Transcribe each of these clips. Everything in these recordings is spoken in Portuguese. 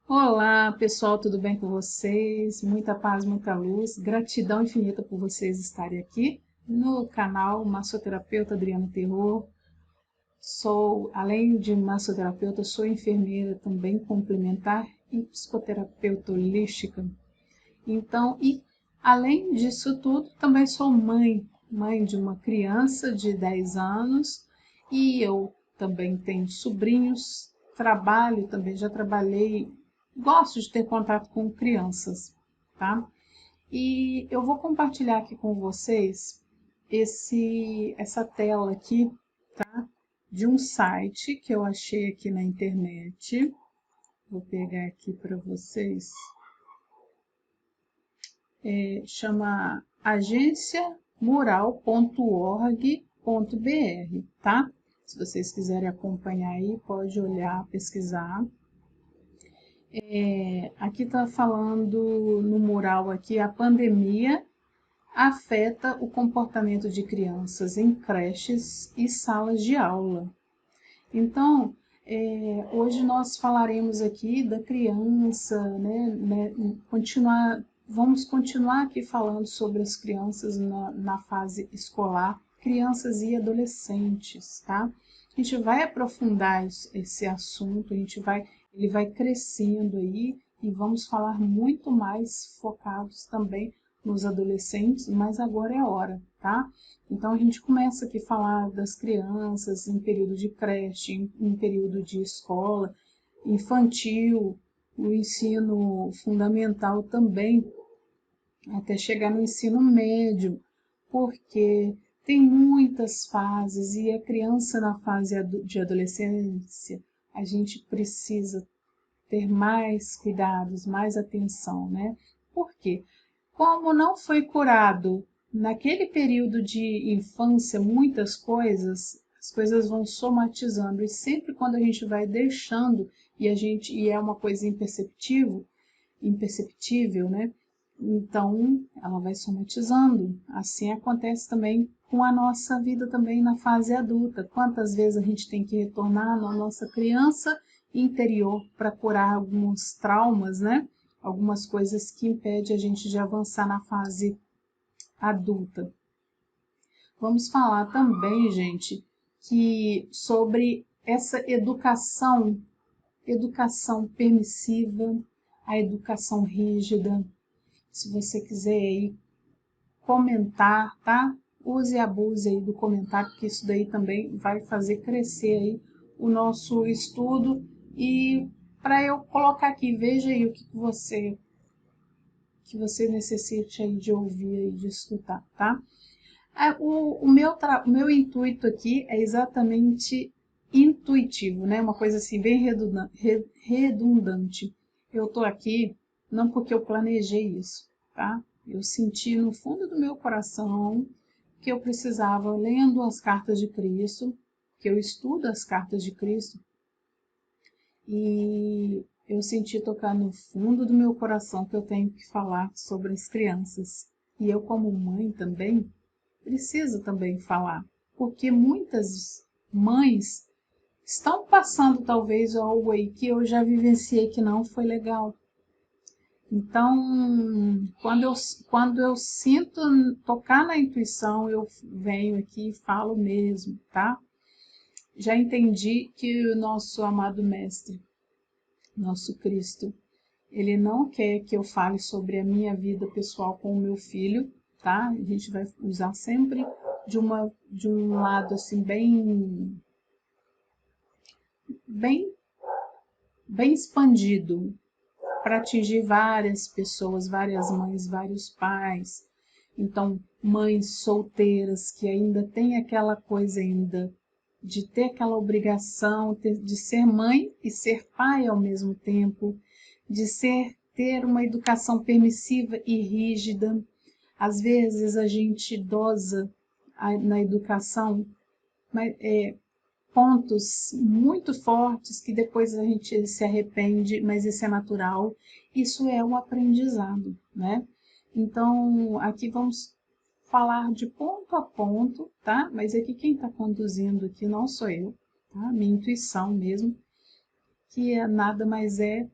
Olá, pessoal, tudo bem com vocês? Muita paz, muita luz. Gratidão infinita por vocês estarem aqui no canal Massoterapeuta Adriana Terror. Sou, além de massoterapeuta, sou enfermeira também complementar e psicoterapeuta holística. Então, além disso tudo, também sou mãe de uma criança de 10 anos e eu também tenho sobrinhos, trabalho também, já trabalhei, gosto de ter contato com crianças, tá? E eu vou compartilhar aqui com vocês essa tela aqui de um site que eu achei aqui na internet. Vou pegar aqui para vocês. Chama agenciamural.org.br, tá? Se vocês quiserem acompanhar aí, pode olhar, pesquisar. Aqui está falando no mural aqui, a pandemia afeta o comportamento de crianças em creches e salas de aula. Então, hoje nós falaremos aqui da criança, vamos continuar aqui falando sobre as crianças na fase escolar, crianças e adolescentes, tá? A gente vai aprofundar esse assunto, ele vai crescendo aí e vamos falar muito mais focados também nos adolescentes, mas agora é a hora, tá? Então a gente começa aqui a falar das crianças em período de creche, em período de escola, infantil, o ensino fundamental também, até chegar no ensino médio, porque tem muitas fases e a criança na fase de adolescência, a gente precisa ter mais cuidados, mais atenção, né? Por quê? Como não foi curado naquele período de infância muitas coisas, as coisas vão somatizando e sempre quando a gente vai deixando e é uma coisa imperceptível, né? Então ela vai somatizando. Assim acontece também com a nossa vida também na fase adulta. Quantas vezes a gente tem que retornar na nossa criança interior para curar alguns traumas, né? Algumas coisas que impedem a gente de avançar na fase adulta. Vamos falar também, gente, que sobre essa educação permissiva, a educação rígida. Se você quiser aí comentar, tá? Use e abuse aí do comentário, porque isso daí também vai fazer crescer aí o nosso estudo e para eu colocar aqui, veja aí o que você necessite aí de ouvir e de escutar, tá? O meu intuito aqui é exatamente intuitivo, né? Uma coisa assim bem redundante. Eu tô aqui não porque eu planejei isso, tá? Eu senti no fundo do meu coração que eu precisava, lendo as cartas de Cristo, que eu estudo as cartas de Cristo, e eu senti tocar no fundo do meu coração que eu tenho que falar sobre as crianças. E eu, como mãe também, preciso também falar, porque muitas mães estão passando talvez algo aí que eu já vivenciei que não foi legal. Então, quando eu sinto tocar na intuição, eu venho aqui e falo mesmo, tá? Já entendi que o nosso amado Mestre, nosso Cristo, ele não quer que eu fale sobre a minha vida pessoal com o meu filho, tá? A gente vai usar sempre de um lado assim bem bem expandido para atingir várias pessoas, várias mães, vários pais. Então, mães solteiras que ainda têm aquela coisa ainda de ter aquela obrigação de ser mãe e ser pai ao mesmo tempo, de ter uma educação permissiva e rígida. Às vezes a gente dosa na educação pontos muito fortes que depois a gente se arrepende, mas isso é natural. Isso é um aprendizado, né? Então, aqui vamos falar de ponto a ponto, tá? Mas aqui quem está conduzindo aqui não sou eu, tá? Minha intuição mesmo, que nada mais é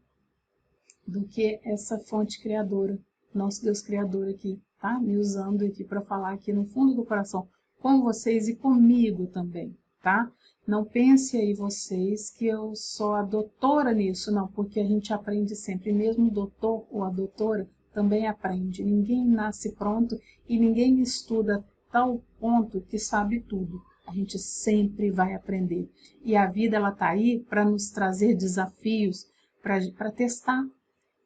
do que essa fonte criadora, nosso Deus Criador aqui, tá? Me usando aqui para falar aqui no fundo do coração com vocês e comigo também, tá? Não pense aí vocês que eu sou a doutora nisso, não, porque a gente aprende sempre, mesmo o doutor ou a doutora também aprende. Ninguém nasce pronto e ninguém estuda a tal ponto que sabe tudo. A gente sempre vai aprender. E a vida ela tá aí para nos trazer desafios, para testar,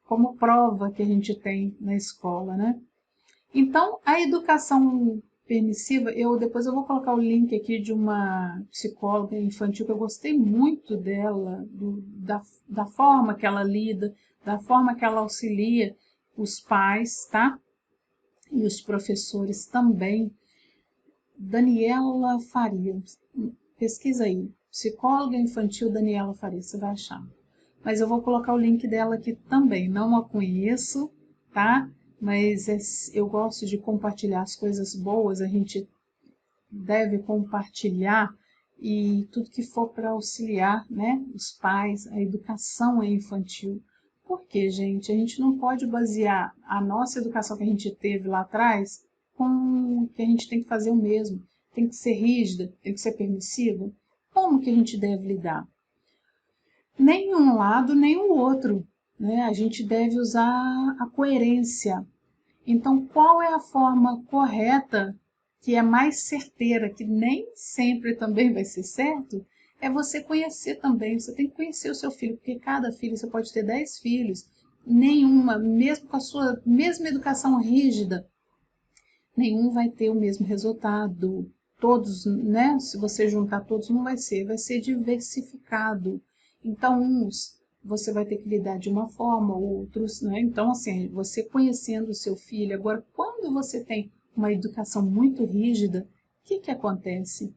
como prova que a gente tem na escola, né? Então, a educação permissiva, depois eu vou colocar o link aqui de uma psicóloga infantil que eu gostei muito dela, da forma que ela lida, da forma que ela auxilia os pais, tá? E os professores também. Daniela Faria, pesquisa aí, psicóloga infantil Daniela Faria, você vai achar. Mas eu vou colocar o link dela aqui também, não a conheço, tá? Mas eu gosto de compartilhar as coisas boas, a gente deve compartilhar e tudo que for para auxiliar, né, os pais, a educação infantil. Porque, gente, a gente não pode basear a nossa educação que a gente teve lá atrás com que a gente tem que fazer o mesmo. Tem que ser rígida, tem que ser permissiva. Como que a gente deve lidar? Nem um lado, nem o outro, né? A gente deve usar a coerência. Então, qual é a forma correta, que é mais certeira, que nem sempre também vai ser certo, é você conhecer também. Você tem que conhecer o seu filho, porque cada filho, você pode ter 10 filhos, nenhuma, mesmo com a sua mesma educação rígida, nenhum vai ter o mesmo resultado. Todos, né? Se você juntar todos, não vai ser diversificado. Então, uns você vai ter que lidar de uma forma, outros, né? Então, assim, você conhecendo o seu filho. Agora, quando você tem uma educação muito rígida, o que que acontece?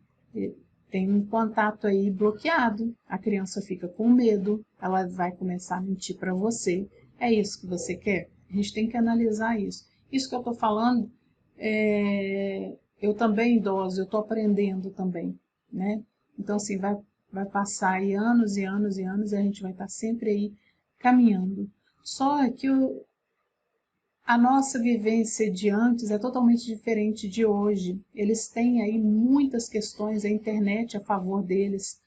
Tem um contato aí bloqueado, a criança fica com medo, ela vai começar a mentir para você. É isso que você quer? A gente tem que analisar isso. Isso que eu estou falando, eu também idoso, eu estou aprendendo também, né? Então, assim, vai passar aí anos e anos e anos e a gente vai estar sempre aí caminhando. Só que a nossa vivência de antes é totalmente diferente de hoje. Eles têm aí muitas questões, a internet a favor deles.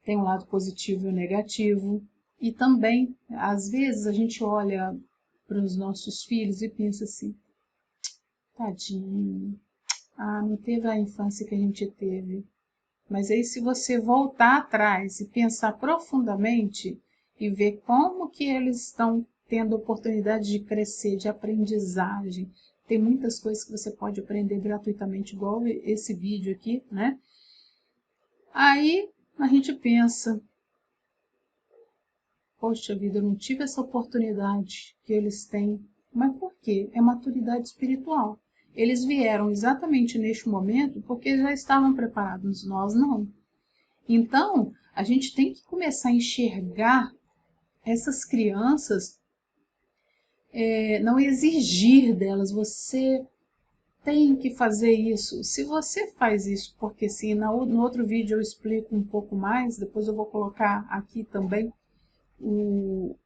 Tem um lado positivo e o negativo. E também, às vezes, a gente olha para os nossos filhos e pensa assim, tadinho, não teve a infância que a gente teve. Mas aí se você voltar atrás e pensar profundamente e ver como que eles estão tendo oportunidade de crescer, de aprendizagem, tem muitas coisas que você pode aprender gratuitamente, igual esse vídeo aqui, né? Aí a gente pensa, poxa vida, eu não tive essa oportunidade que eles têm. Mas por quê? É maturidade espiritual. Eles vieram exatamente neste momento porque já estavam preparados, nós não. Então, a gente tem que começar a enxergar essas crianças, não exigir delas, você tem que fazer isso. Se você faz isso, porque sim, no outro vídeo eu explico um pouco mais, depois eu vou colocar aqui também o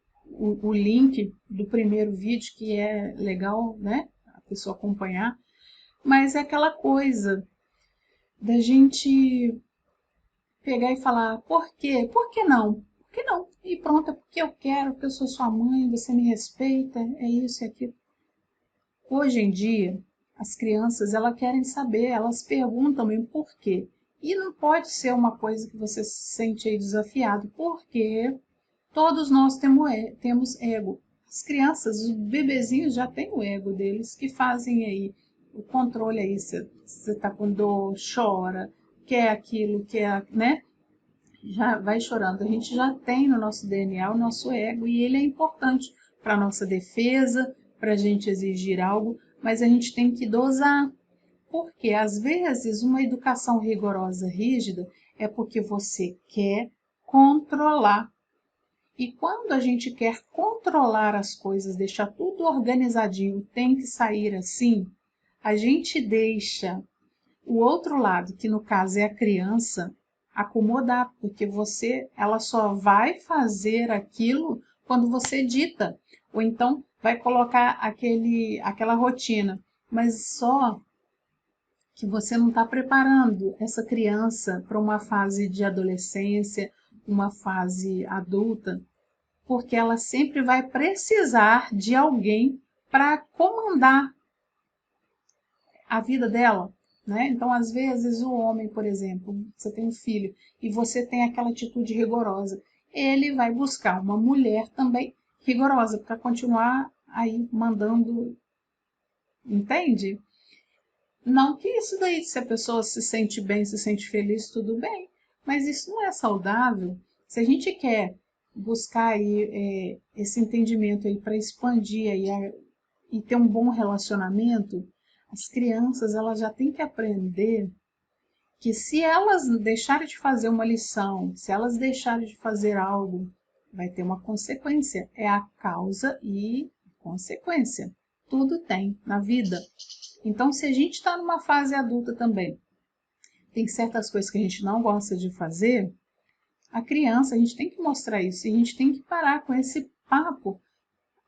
link do primeiro vídeo, que é legal, né, a pessoa acompanhar, mas é aquela coisa da gente pegar e falar, por quê? Por que não? Por que não? E pronto, é porque eu quero, porque eu sou sua mãe, você me respeita, é isso e aquilo. Hoje em dia, as crianças, elas querem saber, elas perguntam mesmo por quê. E não pode ser uma coisa que você se sente aí desafiado, porque todos nós temos ego. As crianças, os bebezinhos já têm o ego deles, que fazem aí o controle aí. Você está com dor, chora, quer aquilo, quer, né? Já vai chorando. A gente já tem no nosso DNA o nosso ego e ele é importante para a nossa defesa, para a gente exigir algo, mas a gente tem que dosar. Porque às vezes uma educação rigorosa, rígida, é porque você quer controlar. E quando a gente quer controlar as coisas, deixar tudo organizadinho, tem que sair assim, a gente deixa o outro lado, que no caso é a criança, acomodar, porque ela só vai fazer aquilo quando você dita, ou então vai colocar aquela rotina, mas só que você não está preparando essa criança para uma fase de adolescência, uma fase adulta, porque ela sempre vai precisar de alguém para comandar a vida dela, né? Então, às vezes, o homem, por exemplo, você tem um filho e você tem aquela atitude rigorosa, ele vai buscar uma mulher também rigorosa para continuar aí mandando, entende? Não que isso daí, se a pessoa se sente bem, se sente feliz, tudo bem, mas isso não é saudável. Se a gente quer buscar aí, esse entendimento aí para expandir aí e ter um bom relacionamento, as crianças elas já têm que aprender que se elas deixarem de fazer uma lição, se elas deixarem de fazer algo, vai ter uma consequência. É a causa e consequência. Tudo tem na vida. Então, se a gente está numa fase adulta também, tem certas coisas que a gente não gosta de fazer, a criança, a gente tem que mostrar isso. E a gente tem que parar com esse papo.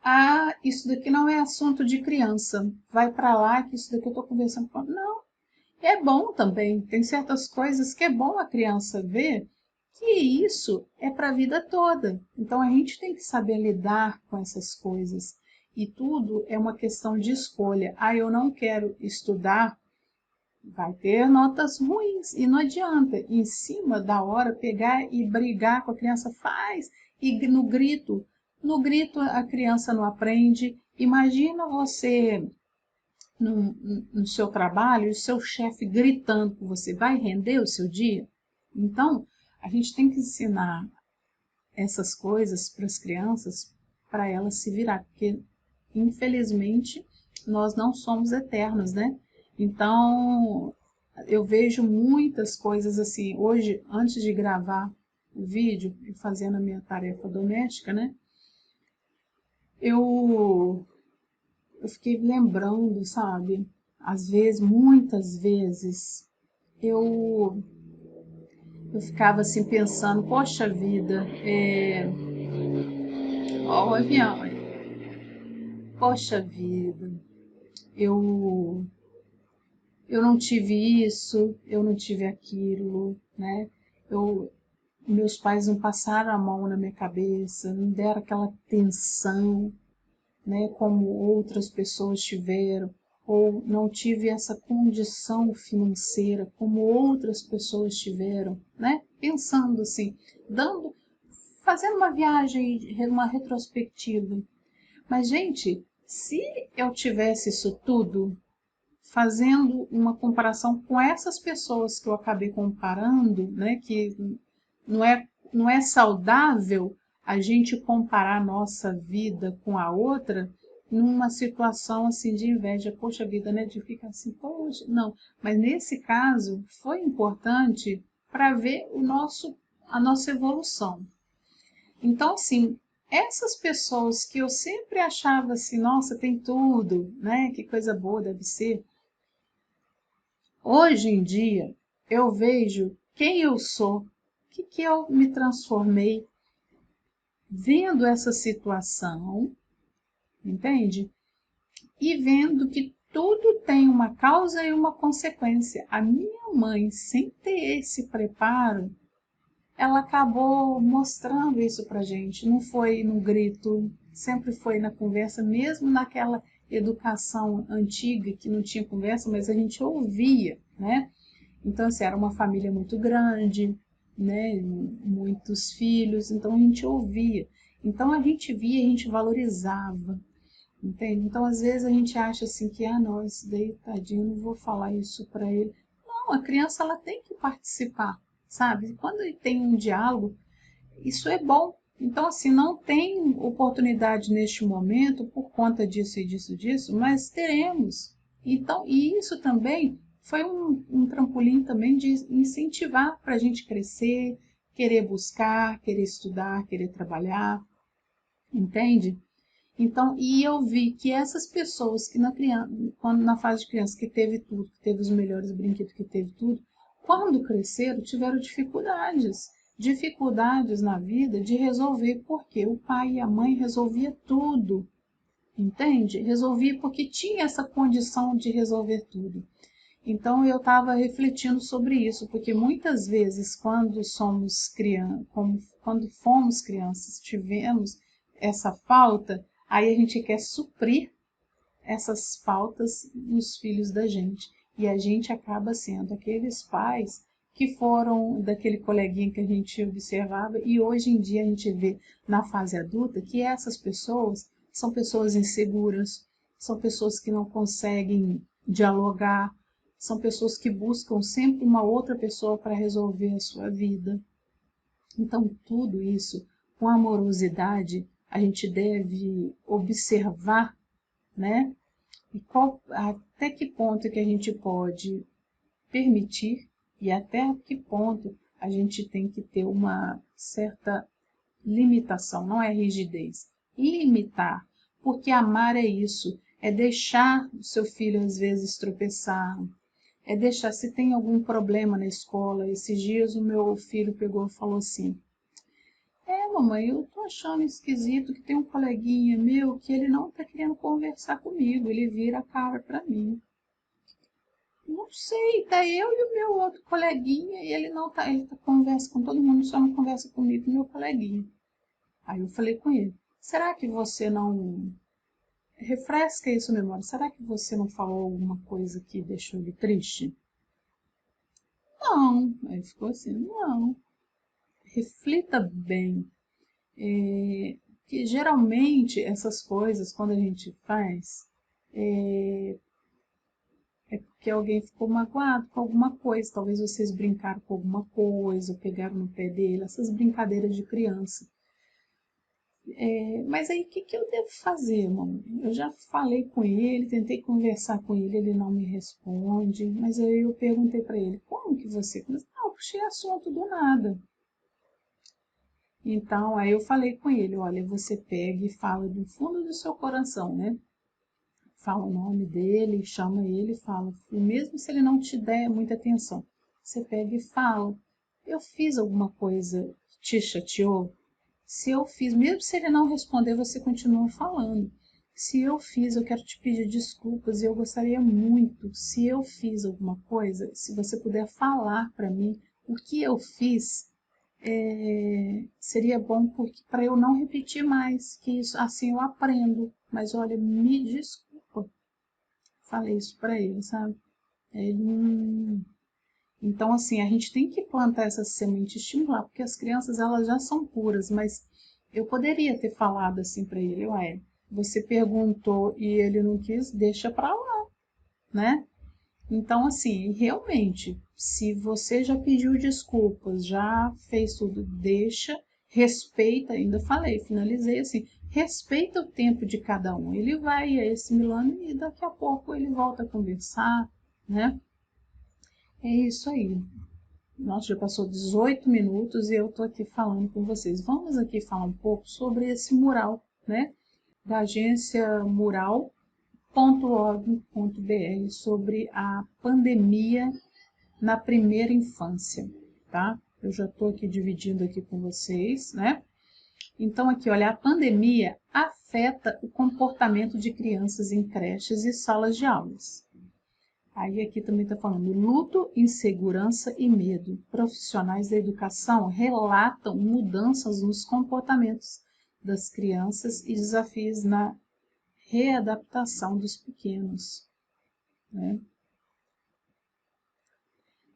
Ah, isso daqui não é assunto de criança. Vai para lá que isso daqui eu estou conversando com... Não, é bom também. Tem certas coisas que é bom a criança ver que isso é para a vida toda. Então a gente tem que saber lidar com essas coisas. E tudo é uma questão de escolha. Ah, eu não quero estudar, vai ter notas ruins. E não adianta, em cima da hora, pegar e brigar com a criança. Faz! E no grito a criança não aprende. Imagina você no seu trabalho, o seu chefe gritando com você, vai render o seu dia? Então, a gente tem que ensinar essas coisas para as crianças, para elas se virar, porque infelizmente nós não somos eternos, né? Então, eu vejo muitas coisas assim, hoje, antes de gravar o vídeo e fazendo a minha tarefa doméstica, né? Eu fiquei lembrando, sabe? Às vezes, muitas vezes, eu, eu ficava assim pensando, poxa vida, ó, o avião, poxa vida, eu, eu não tive isso, eu não tive aquilo, né? Eu, meus pais não passaram a mão na minha cabeça, não deram aquela atenção, né, como outras pessoas tiveram, ou não tive essa condição financeira como outras pessoas tiveram, né? Pensando assim, fazendo uma viagem, uma retrospectiva. Mas, gente, se eu tivesse isso tudo, fazendo uma comparação com essas pessoas que eu acabei comparando, né, que não é saudável a gente comparar a nossa vida com a outra numa situação assim de inveja, poxa vida, né, de ficar assim, poxa, não, mas nesse caso foi importante para ver a nossa evolução. Então, assim, essas pessoas que eu sempre achava assim, nossa, tem tudo, né, que coisa boa deve ser, hoje em dia eu vejo quem eu sou, o que eu me transformei vendo essa situação, entende? E vendo que tudo tem uma causa e uma consequência. A minha mãe, sem ter esse preparo, ela acabou mostrando isso pra gente. Não foi no grito, sempre foi na conversa, mesmo naquela educação antiga que não tinha conversa, mas a gente ouvia, né? Então, assim, era uma família muito grande, né? Muitos filhos, então a gente ouvia. Então a gente via, a gente valorizava, entende? Então, às vezes a gente acha assim que, ah, não, isso daí, tadinho, não vou falar isso para ele. Não, a criança ela tem que participar, sabe? Quando tem um diálogo, isso é bom. Então, assim, não tem oportunidade neste momento por conta disso e disso, disso, mas teremos. Então, e isso também foi um trampolim também de incentivar para a gente crescer, querer buscar, querer estudar, querer trabalhar, entende? Então, e eu vi que essas pessoas que quando na fase de criança que teve tudo, que teve os melhores brinquedos, que teve tudo, quando cresceram, tiveram dificuldades. dificuldades na vida de resolver, porque o pai e a mãe resolvia tudo, entende? Resolvia porque tinha essa condição de resolver tudo. Então eu estava refletindo sobre isso, porque muitas vezes quando somos crianças, quando fomos crianças, tivemos essa falta, aí a gente quer suprir essas faltas nos filhos da gente. E a gente acaba sendo aqueles pais que foram daquele coleguinha que a gente observava e hoje em dia a gente vê na fase adulta que essas pessoas são pessoas inseguras, são pessoas que não conseguem dialogar, são pessoas que buscam sempre uma outra pessoa para resolver a sua vida. Então, tudo isso, com amorosidade, a gente deve observar, né? E até que ponto que a gente pode permitir e até que ponto a gente tem que ter uma certa limitação, não é rigidez, limitar, porque amar é isso, é deixar o seu filho às vezes tropeçar, é deixar, se tem algum problema na escola, esses dias o meu filho pegou e falou assim, mamãe, eu tô achando esquisito que tem um coleguinha meu que ele não tá querendo conversar comigo, ele vira a cara pra mim. Não sei, tá eu e o meu outro coleguinha e ele não tá, ele tá conversa com todo mundo, só não conversa comigo e meu coleguinha. Aí eu falei com ele, será que você não refresca isso, memória? Será que você não falou alguma coisa que deixou ele triste? Não. Aí ficou assim, não. Reflita bem. Que geralmente essas coisas, quando a gente faz, é porque alguém ficou magoado com alguma coisa. Talvez vocês brincaram com alguma coisa, ou pegaram no pé dele, essas brincadeiras de criança. Mas aí o que eu devo fazer, mamãe? Eu já falei com ele, tentei conversar com ele, ele não me responde. Mas aí eu perguntei para ele, como que você... Não, eu puxei assunto do nada. Então, aí eu falei com ele, olha, você pega e fala do fundo do seu coração, né? Fala o nome dele, chama ele e fala, e mesmo se ele não te der muita atenção, você pega e fala, eu fiz alguma coisa que te chateou? Se eu fiz, mesmo se ele não responder, você continua falando. Se eu fiz, eu quero te pedir desculpas e eu gostaria muito, se eu fiz alguma coisa, se você puder falar para mim o que eu fiz, seria bom para eu não repetir mais, que isso, assim eu aprendo. Mas olha, me desculpa, falei isso para ele, sabe? Ele, Então, assim, a gente tem que plantar essa semente e estimular, porque as crianças elas já são puras, mas eu poderia ter falado assim para ele, ué, você perguntou e ele não quis, deixa para lá, né? Então, assim, realmente, se você já pediu desculpas, já fez tudo, deixa, respeita, ainda falei, finalizei assim, respeita o tempo de cada um. Ele vai assimilando e daqui a pouco ele volta a conversar, né? É isso aí. Nossa, já passou 18 minutos e eu tô aqui falando com vocês. Vamos aqui falar um pouco sobre esse mural, né? Da agência Mural .org.br sobre a pandemia na primeira infância, tá? Eu já estou aqui dividindo aqui com vocês, né? Então aqui, olha, a pandemia afeta o comportamento de crianças em creches e salas de aulas. Aí aqui também está falando luto, insegurança e medo. Profissionais da educação relatam mudanças nos comportamentos das crianças e desafios na readaptação dos pequenos, né?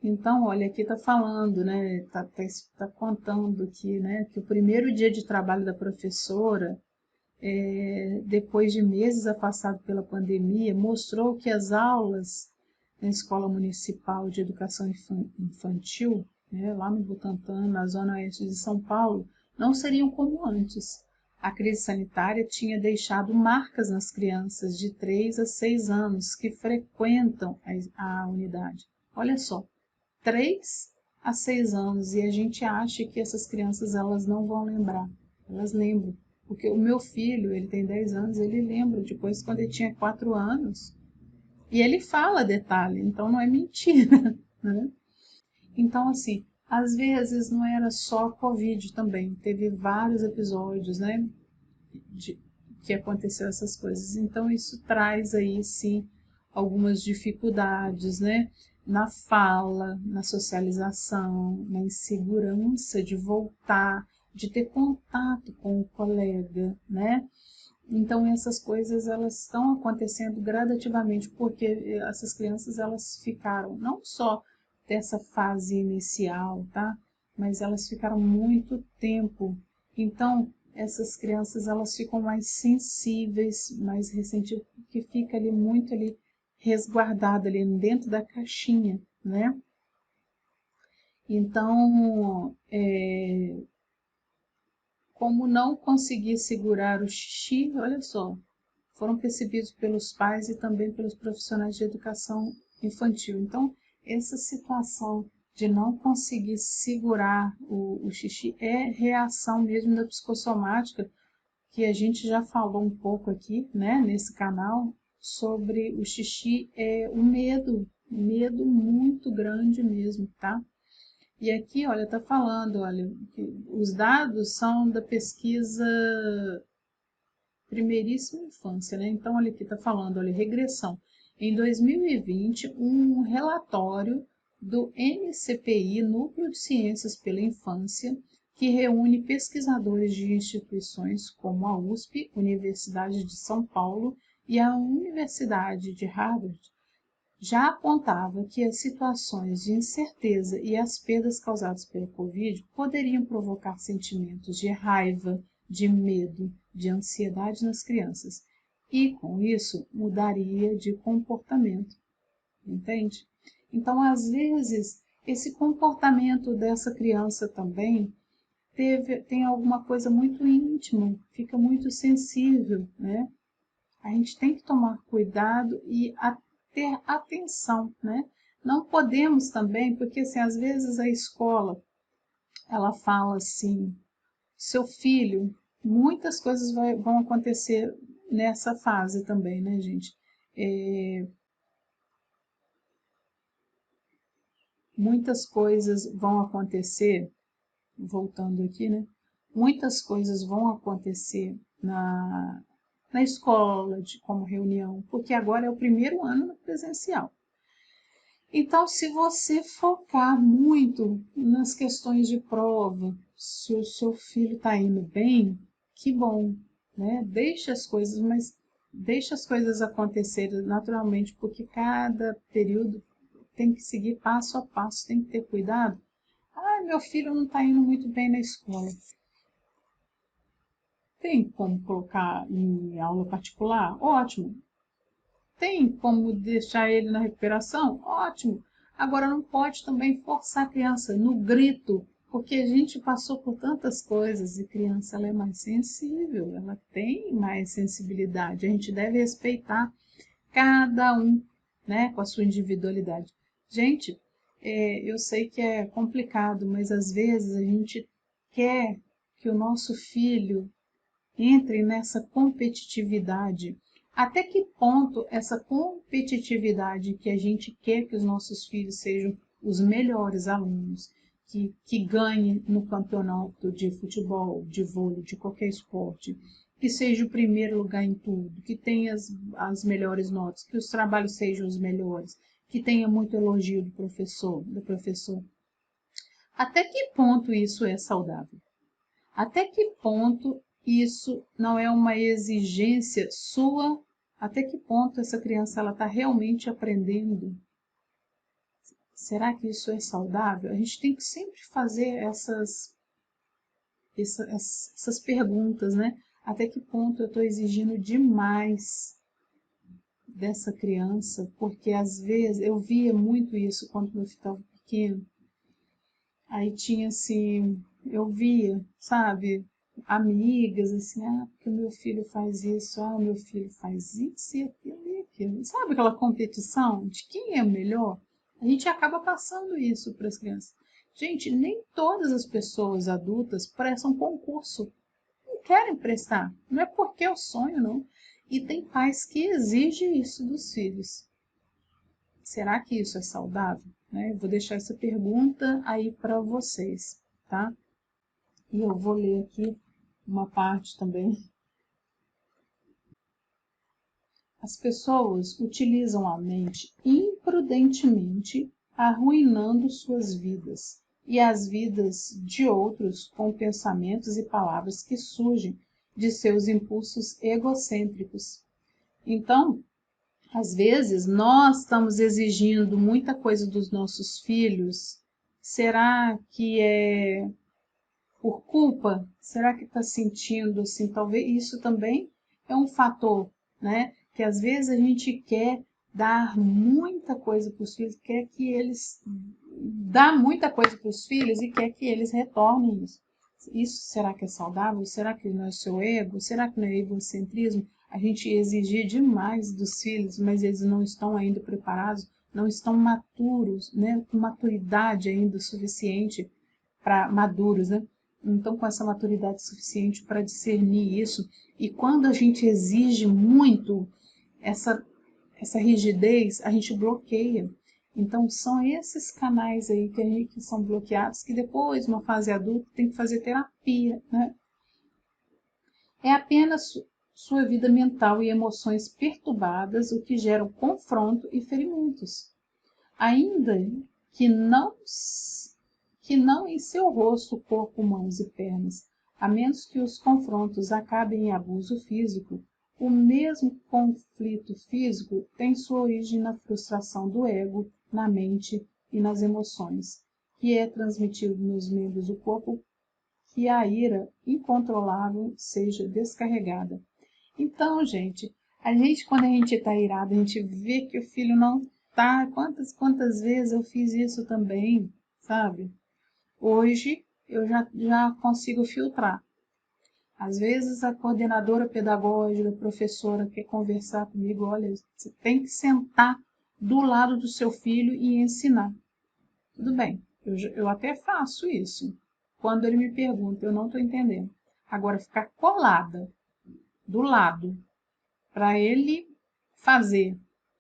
Então, olha, aqui está falando, né? Tá contando aqui, né? Que o primeiro dia de trabalho da professora, depois de meses afastado pela pandemia, mostrou que as aulas na Escola Municipal de Educação Infantil, né, lá no Butantã, na zona oeste de São Paulo, não seriam como antes. A crise sanitária tinha deixado marcas nas crianças de 3 a 6 anos que frequentam a unidade. Olha só, 3 a 6 anos e a gente acha que essas crianças elas não vão lembrar. Elas lembram. Porque o meu filho, ele tem 10 anos, ele lembra depois quando ele tinha 4 anos. E ele fala detalhe, então não é mentira, né? Então, assim, Às vezes não era só Covid também, teve vários episódios, né, de, que aconteceu essas coisas. Então isso traz aí sim algumas dificuldades, né, na fala, na socialização, na insegurança de voltar, de ter contato com o colega, né? Então essas coisas elas estão acontecendo gradativamente porque essas crianças elas ficaram não só dessa fase inicial, tá? Mas elas ficaram muito tempo. Então essas crianças elas ficam mais sensíveis, mais recentivas, que fica ali muito ali resguardada ali dentro da caixinha, né? Então, como não conseguir segurar o xixi, olha só, foram percebidos pelos pais e também pelos profissionais de educação infantil. Então, essa situação de não conseguir segurar o xixi é reação mesmo da psicossomática, que a gente já falou um pouco aqui, né, nesse canal, sobre o xixi, o medo, medo muito grande mesmo, tá? E aqui, olha, tá falando, olha, que os dados são da pesquisa primeiríssima infância, né? Então, olha aqui, tá falando, olha, regressão. Em 2020, um relatório do NCPI, Núcleo de Ciências pela Infância, que reúne pesquisadores de instituições como a USP, Universidade de São Paulo, e a Universidade de Harvard, já apontava que as situações de incerteza e as perdas causadas pela Covid poderiam provocar sentimentos de raiva, de medo, de ansiedade nas crianças e, com isso, mudaria de comportamento, entende? Então, às vezes, esse comportamento dessa criança também tem alguma coisa muito íntima, fica muito sensível, né? A gente tem que tomar cuidado e ter atenção, né? Não podemos também, porque assim, às vezes a escola, ela fala assim, seu filho, muitas coisas vão acontecer nessa fase também, né, gente? Muitas coisas vão acontecer, voltando aqui, né? Muitas coisas vão acontecer na escola, como reunião, porque agora é o primeiro ano no presencial. Então, se você focar muito nas questões de prova, se o seu filho está indo bem, que bom, né? Deixe as coisas, mas deixe as coisas acontecerem naturalmente, porque cada período tem que seguir passo a passo, tem que ter cuidado. Ah, meu filho não está indo muito bem na escola. Tem como colocar em aula particular? Ótimo. Tem como deixar ele na recuperação? Ótimo. Agora não pode também forçar a criança no grito, porque a gente passou por tantas coisas e criança ela é mais sensível, ela tem mais sensibilidade. A gente deve respeitar cada um, né, com a sua individualidade. Gente, eu sei que é complicado, mas às vezes a gente quer que o nosso filho entre nessa competitividade. Até que ponto essa competitividade que a gente quer que os nossos filhos sejam os melhores alunos, que ganhem no campeonato de futebol, de vôlei, de qualquer esporte, que seja o primeiro lugar em tudo, que tenha as melhores notas, que os trabalhos sejam os melhores, que tenha muito elogio do professor. Até que ponto isso é saudável? Até que ponto isso não é uma exigência sua? Até que ponto essa criança ela está realmente aprendendo? Será que isso é saudável? A gente tem que sempre fazer essas perguntas, né? Até que ponto eu estou exigindo demais dessa criança? Porque às vezes eu via muito isso quando meu filho estava pequeno. Aí tinha assim, eu via, sabe, amigas assim, ah, porque meu filho faz isso, ah, meu filho faz isso e aquilo e aquilo. Sabe aquela competição de quem é melhor? A gente acaba passando isso para as crianças. Gente, nem todas as pessoas adultas prestam concurso. Não querem prestar. Não é porque é o sonho, não. E tem pais que exigem isso dos filhos. Será que isso é saudável? Né? Eu vou deixar essa pergunta aí para vocês, tá? E eu vou ler aqui uma parte também. As pessoas utilizam a mente imprudentemente, arruinando suas vidas e as vidas de outros com pensamentos e palavras que surgem de seus impulsos egocêntricos. Então, às vezes, nós estamos exigindo muita coisa dos nossos filhos. Será que é por culpa? Será que está sentindo assim? Talvez isso também é um fator, né? Que às vezes a gente quer dar muita coisa para os filhos, quer que eles dá muita coisa para os filhos e quer que eles retornem isso. Isso será que é saudável? Será que não é o seu ego? Será que não é egocentrismo? A gente exigir demais dos filhos, mas eles não estão ainda preparados, não estão maturos, né? Com maturidade ainda suficiente para maduros, né? Então, com essa maturidade suficiente para discernir isso. E quando a gente exige muito essa rigidez, a gente bloqueia. Então, são esses canais aí que são bloqueados, que depois, numa fase adulta, tem que fazer terapia, né? É apenas sua vida mental e emoções perturbadas o que geram confronto e ferimentos. Ainda que não em seu rosto, corpo, mãos e pernas, a menos que os confrontos acabem em abuso físico, o mesmo conflito físico tem sua origem na frustração do ego, na mente e nas emoções, que é transmitido nos membros do corpo que a ira incontrolável seja descarregada. Então, gente, quando a gente está irado, a gente vê que o filho não tá. Quantas vezes eu fiz isso também, sabe? Hoje eu já consigo filtrar. Às vezes a coordenadora pedagógica, a professora quer conversar comigo, olha, você tem que sentar do lado do seu filho e ensinar. Tudo bem, eu até faço isso. Quando ele me pergunta, eu não estou entendendo. Agora, ficar colada do lado para ele fazer.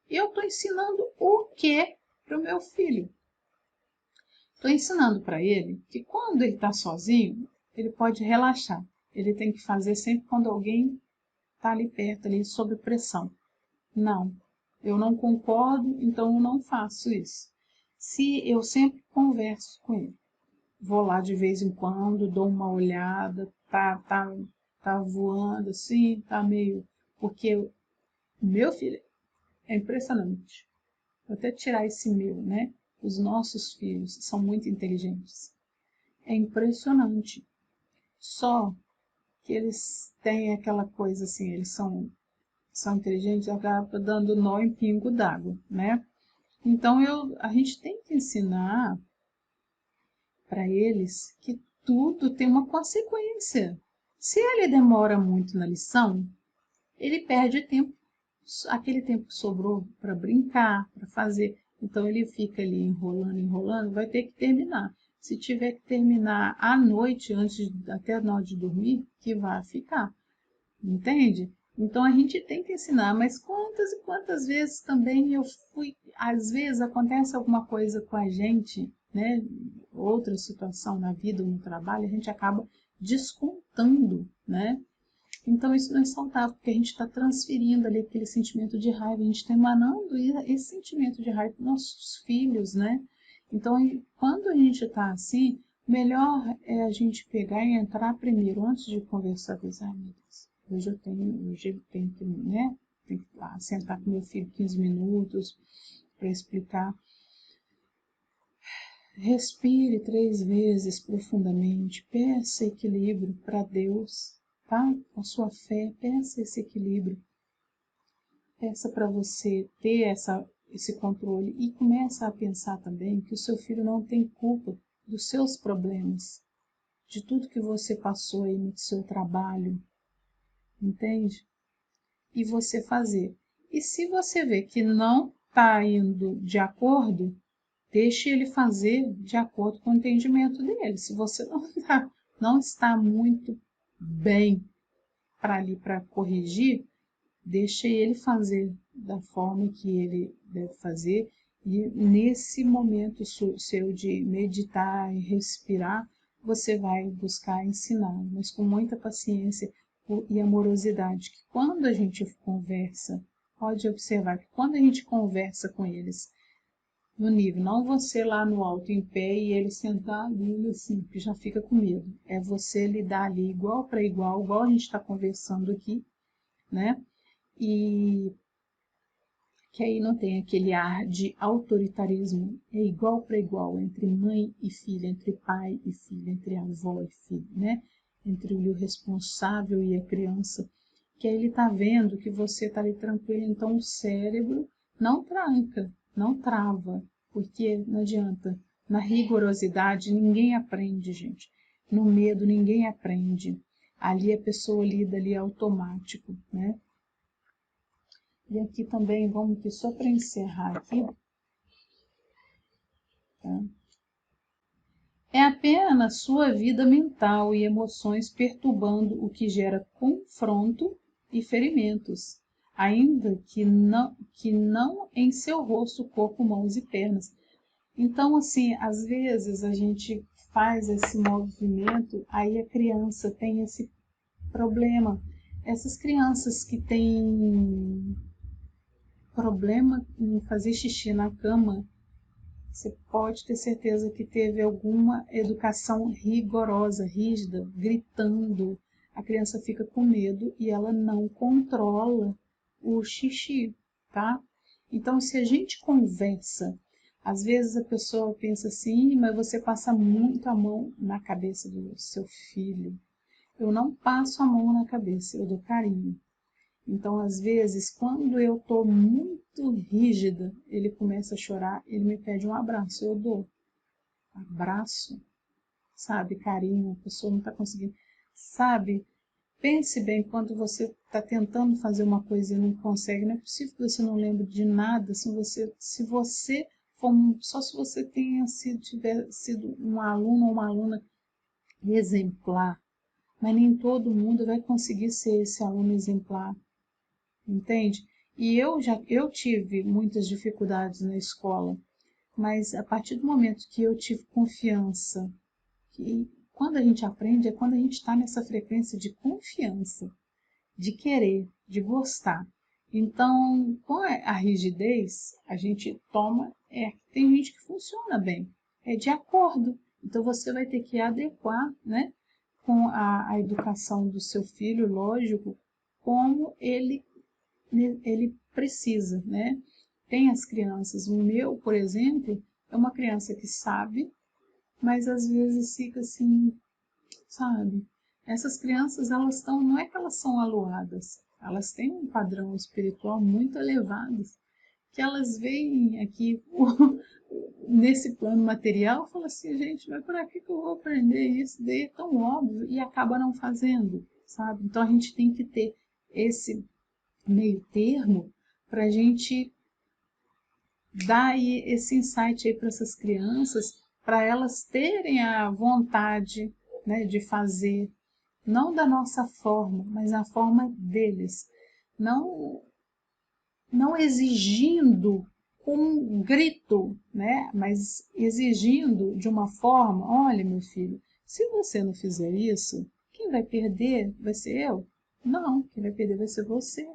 Eu estou ensinando o que para o meu filho? Estou ensinando para ele que quando ele está sozinho, ele pode relaxar. Ele tem que fazer sempre quando alguém está ali perto, ali sob pressão. Não, eu não concordo, então eu não faço isso. Se eu sempre converso com ele, vou lá de vez em quando, dou uma olhada, tá voando assim, tá meio. Porque o meu filho é impressionante. Vou até tirar esse meu, né? Os nossos filhos são muito inteligentes. É impressionante. Só que eles têm aquela coisa assim, eles são inteligentes, acaba dando nó em pingo d'água, né? Então a gente tem que ensinar para eles que tudo tem uma consequência. Se ele demora muito na lição, ele perde tempo. Aquele tempo que sobrou para brincar, para fazer. Então ele fica ali enrolando, enrolando, vai ter que terminar. Se tiver que terminar à noite, até na hora de dormir, que vai ficar. Entende? Então a gente tem que ensinar, mas quantas e quantas vezes também às vezes acontece alguma coisa com a gente, né? Outra situação na vida ou no trabalho, a gente acaba descontando, né? Então isso não é saudável, porque a gente está transferindo ali aquele sentimento de raiva, a gente está emanando esse sentimento de raiva para nossos filhos, né? Então quando a gente está assim, melhor é a gente pegar e entrar primeiro, antes de conversar com os amigos. Hoje eu tenho que, né? Tenho que lá, sentar com meu filho 15 minutos para explicar. Respire 3 vezes profundamente, peça equilíbrio para Deus, tá? A sua fé, peça esse equilíbrio. Peça para você ter esse controle e começa a pensar também que o seu filho não tem culpa dos seus problemas, de tudo que você passou aí no seu trabalho, entende? E você fazer. E se você vê que não está indo de acordo, deixe ele fazer de acordo com o entendimento dele. Se você não está muito bem para corrigir, deixe ele fazer da forma que ele deve fazer E nesse momento seu de meditar e respirar, você vai buscar ensinar, mas com muita paciência e amorosidade, que quando a gente conversa, pode observar que quando a gente conversa com eles no nível, não você lá no alto em pé e ele sentado ali assim, que já fica com medo, é você lidar ali igual para igual a gente está conversando aqui, né? E que aí não tem aquele ar de autoritarismo, é igual para igual, entre mãe e filha, entre pai e filha, entre avó e filho, né? Entre o responsável e a criança, que aí ele está vendo que você está ali tranquilo, então o cérebro não tranca, não trava, porque não adianta. Na rigorosidade ninguém aprende, gente. No medo ninguém aprende. Ali a pessoa lida ali automático, né? E aqui também, vamos aqui, só para encerrar aqui, tá? É apenas sua vida mental e emoções perturbando o que gera confronto e ferimentos, ainda que não em seu rosto, corpo, mãos e pernas. Então, assim, às vezes a gente faz esse movimento, aí a criança tem esse problema. Essas crianças que têm problema em fazer xixi na cama, você pode ter certeza que teve alguma educação rigorosa, rígida, gritando. A criança fica com medo e ela não controla o xixi, tá? Então, se a gente conversa, às vezes a pessoa pensa assim, mas você passa muito a mão na cabeça do seu filho. Eu não passo a mão na cabeça, eu dou carinho. Então, às vezes, quando eu estou muito rígida, ele começa a chorar, ele me pede um abraço, eu dou. Abraço, sabe, carinho, a pessoa não está conseguindo. Sabe, pense bem, quando você está tentando fazer uma coisa e não consegue, não é possível que você não lembre de nada se você for, só se você tiver sido um aluno ou uma aluna exemplar, mas nem todo mundo vai conseguir ser esse aluno exemplar. Entende? E eu tive muitas dificuldades na escola, mas a partir do momento que eu tive confiança, que quando a gente aprende é quando a gente está nessa frequência de confiança, de querer, de gostar. Então, com a rigidez, a gente toma, tem gente que funciona bem, é de acordo. Então você vai ter que adequar, né, com a educação do seu filho, lógico, como ele precisa, né? Tem as crianças, o meu, por exemplo, é uma criança que sabe, mas às vezes fica assim, sabe? Essas crianças, elas estão, não é que elas são aluadas, elas têm um padrão espiritual muito elevado, que elas veem aqui nesse plano material e falam assim, gente, mas para que eu vou aprender isso? Daí é tão óbvio e acaba não fazendo, sabe? Então a gente tem que ter esse meio termo para a gente dar aí esse insight aí para essas crianças, para elas terem a vontade, né, de fazer, não da nossa forma, mas a forma deles. Não, não exigindo com um grito, né, mas exigindo de uma forma, olha meu filho, se você não fizer isso, quem vai perder vai ser eu? Não, quem vai perder vai ser você.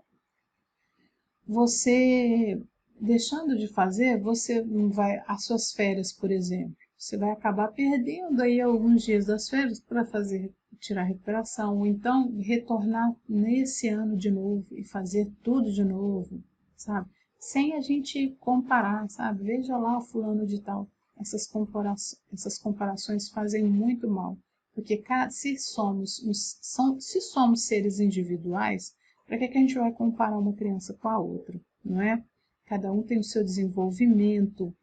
Você deixando de fazer, você não vai, as suas férias, por exemplo, você vai acabar perdendo aí alguns dias das férias para fazer, tirar a recuperação, ou então retornar nesse ano de novo e fazer tudo de novo, sabe? Sem a gente comparar, sabe? Veja lá o fulano de tal. Essas comparações fazem muito mal, porque se somos seres individuais, para que a gente vai comparar uma criança com a outra, não é? Cada um tem o seu desenvolvimento,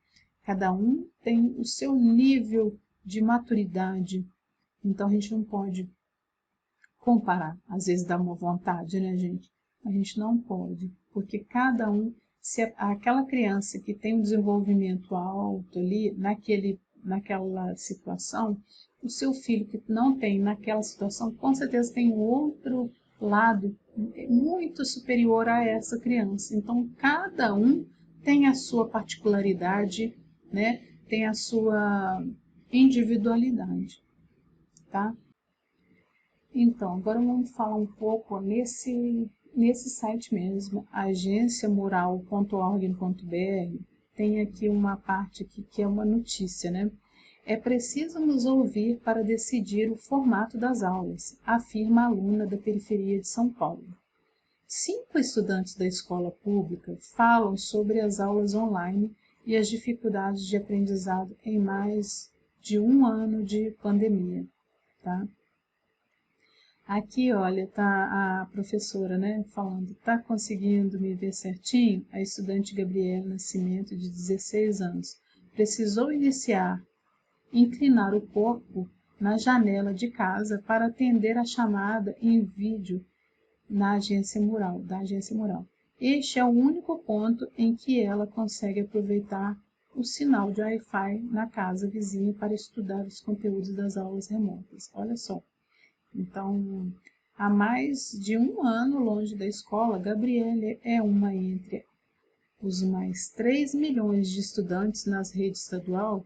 cada um tem o seu nível de maturidade. Então a gente não pode comparar. Às vezes dá uma vontade, né, gente? A gente não pode, porque cada um, se aquela criança que tem um desenvolvimento alto ali, naquela situação, o seu filho que não tem naquela situação, com certeza tem outro lado muito superior a essa criança. Então, cada um tem a sua particularidade, né? Tem a sua individualidade, tá? Então, agora vamos falar um pouco nesse site mesmo, agenciamural.org.br. Tem aqui uma parte aqui que é uma notícia, né? É preciso nos ouvir para decidir o formato das aulas, afirma a aluna da periferia de São Paulo. 5 estudantes da escola pública falam sobre as aulas online e as dificuldades de aprendizado em mais de um ano de pandemia, tá? Aqui, olha, tá a professora, né, falando, tá conseguindo me ver certinho? A estudante Gabriela Nascimento, de 16 anos, precisou inclinar o corpo na janela de casa para atender a chamada em vídeo da Agência Mural. Este é o único ponto em que ela consegue aproveitar o sinal de Wi-Fi na casa vizinha para estudar os conteúdos das aulas remotas. Olha só. Então, há mais de um ano longe da escola, Gabriele é uma entre os mais 3 milhões de estudantes nas redes estadual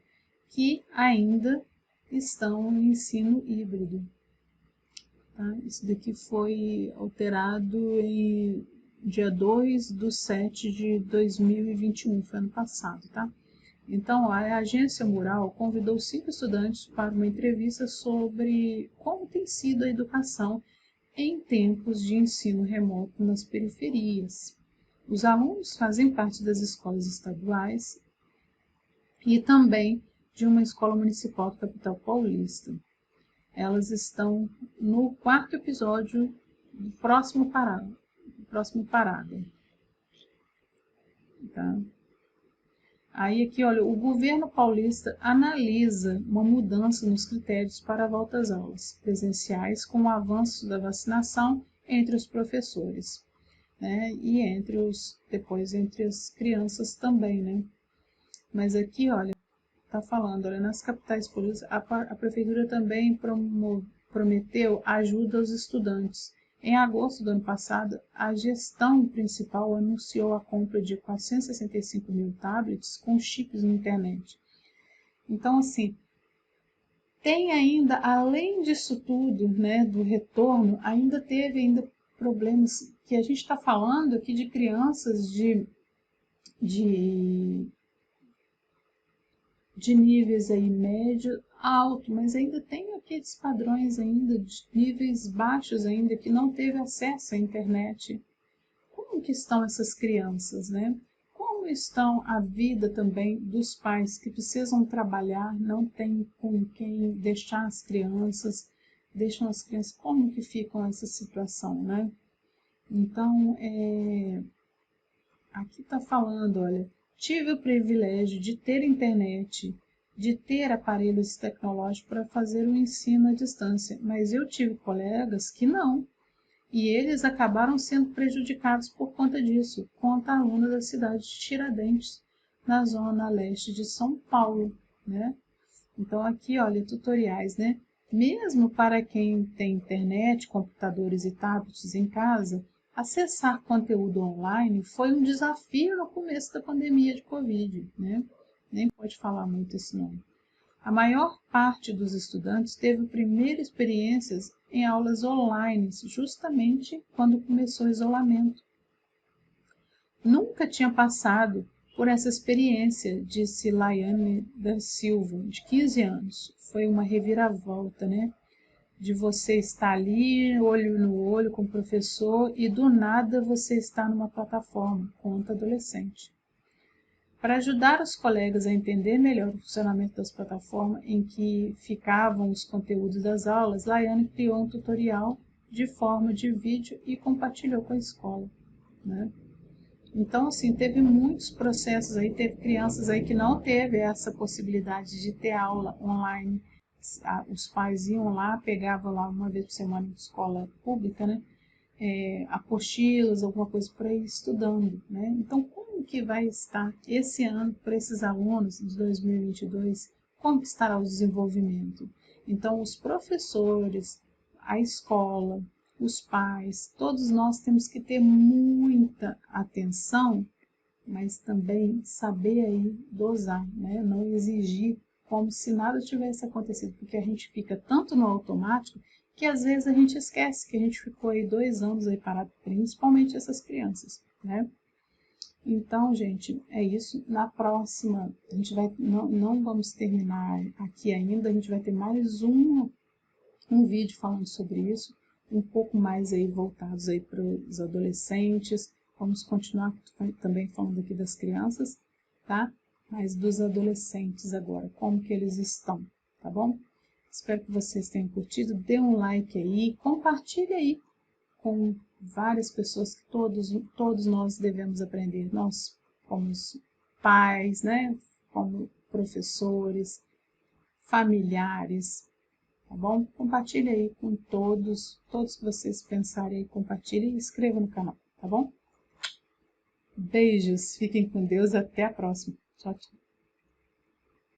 que ainda estão em ensino híbrido. Tá? Isso daqui foi alterado em dia 2/7/2021, foi ano passado, tá? Então, a Agência Mural convidou 5 estudantes para uma entrevista sobre como tem sido a educação em tempos de ensino remoto nas periferias. Os alunos fazem parte das escolas estaduais e também de uma escola municipal da capital paulista. Elas estão no 4º episódio do próximo parágrafo. Tá? Aí aqui, olha, o governo paulista analisa uma mudança nos critérios para a volta às aulas presenciais com o avanço da vacinação entre os professores, né? E depois entre as crianças também, né? Mas aqui, olha, tá falando, olha, nas capitais paulistas, a prefeitura também prometeu ajuda aos estudantes. Em agosto do ano passado, a gestão principal anunciou a compra de 465 mil tablets com chips na internet. Então, assim, tem ainda, além disso tudo, né, do retorno, ainda teve problemas que a gente está falando aqui de crianças de níveis aí médio, alto, mas ainda tem aqueles padrões ainda de níveis baixos ainda que não teve acesso à internet. Como que estão essas crianças, né? Como estão a vida também dos pais que precisam trabalhar, não tem com quem deixar as crianças, deixam as crianças, como que ficam essa situação, né? Então, aqui está falando, olha, tive o privilégio de ter internet, de ter aparelhos tecnológicos para fazer o ensino à distância, mas eu tive colegas que não, e eles acabaram sendo prejudicados por conta disso, conta a aluna da cidade de Tiradentes, na zona leste de São Paulo, né? Então aqui, olha, tutoriais, né? Mesmo para quem tem internet, computadores e tablets em casa, acessar conteúdo online foi um desafio no começo da pandemia de Covid, né? Nem pode falar muito esse nome. A maior parte dos estudantes teve primeiras experiências em aulas online, justamente quando começou o isolamento. Nunca tinha passado por essa experiência, disse Laiane da Silva, de 15 anos. Foi uma reviravolta, né? De você estar ali, olho no olho com o professor, e do nada você está numa plataforma, conta adolescente. Para ajudar os colegas a entender melhor o funcionamento das plataformas em que ficavam os conteúdos das aulas, Laiane criou um tutorial de forma de vídeo e compartilhou com a escola, né? Então, assim, teve muitos processos aí, teve crianças aí que não teve essa possibilidade de ter aula online. Os pais iam lá, pegavam lá uma vez por semana de escola pública, né? Apostilas, alguma coisa para ir estudando, né? Então, como que vai estar esse ano para esses alunos de 2022? Como que estará o desenvolvimento? Então, os professores, a escola, os pais, todos nós temos que ter muita atenção mas também saber aí dosar, né? Não exigir como se nada tivesse acontecido, porque a gente fica tanto no automático que às vezes a gente esquece que a gente ficou aí 2 anos aí parado, principalmente essas crianças, né? Então, gente, é isso. Na próxima, a gente vai, não vamos terminar aqui ainda, a gente vai ter mais um vídeo falando sobre isso, um pouco mais aí voltados aí para os adolescentes. Vamos continuar também falando aqui das crianças, tá? Mas dos adolescentes agora, como que eles estão, tá bom? Espero que vocês tenham curtido, dê um like aí, compartilhe aí com várias pessoas que todos nós devemos aprender. Nós, como pais, né? Como professores, familiares, tá bom? Compartilhe aí com todos que vocês pensarem aí, compartilhe e inscreva no canal, tá bom? Beijos, fiquem com Deus, até a próxima. Tchau, tchau.